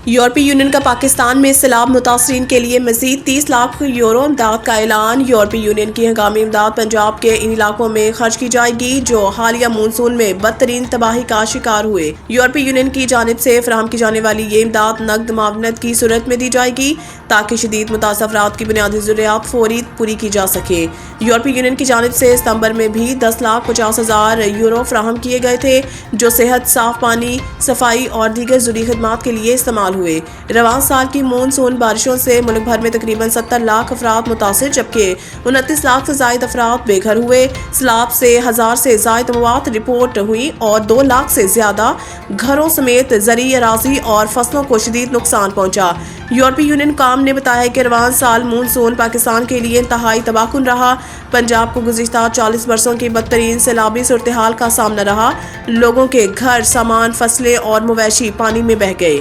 یورپی یونین کا پاکستان میں سیلاب متاثرین کے لیے مزید 30 لاکھ یورو امداد کا اعلان۔ یورپی یونین کی ہنگامی امداد پنجاب کے ان علاقوں میں خرچ کی جائے گی جو حالیہ مونسون میں بدترین تباہی کا شکار ہوئے۔ یورپی یونین کی جانب سے فراہم کی جانے والی یہ امداد نقد معاونت کی صورت میں دی جائے گی تاکہ شدید متاثرہ افراد کی بنیادی ضروریات فوری پوری کی جا سکے۔ یورپی یونین کی جانب سے ستمبر میں بھی 10,50,000 یورو فراہم کیے گئے تھے جو صحت، صاف پانی، صفائی اور دیگر ضروری خدمات کے لیے استعمال ہوئے۔ رواں سال کی مونسون بارشوں سے ملک بھر میں تقریباً 70 لاکھ افراد متاثر جبکہ 29 لاکھ سے زائد افراد بے گھر ہوئے۔ سیلاب سے 1000 سے زائد اموات رپورٹ ہوئی اور 2 لاکھ سے زیادہ گھروں سمیت زرعی اراضی اور فصلوں کو شدید نقصان پہنچا۔ یورپی یونین کام نے بتایا کہ رواں سال مونسون پاکستان کے لیے انتہائی تباہ کن رہا۔ پنجاب کو گزشتہ 40 برسوں کی بدترین سیلابی صورتحال کا سامنا رہا۔ لوگوں کے گھر، سامان، فصلیں اور مویشی پانی میں بہہ گئے۔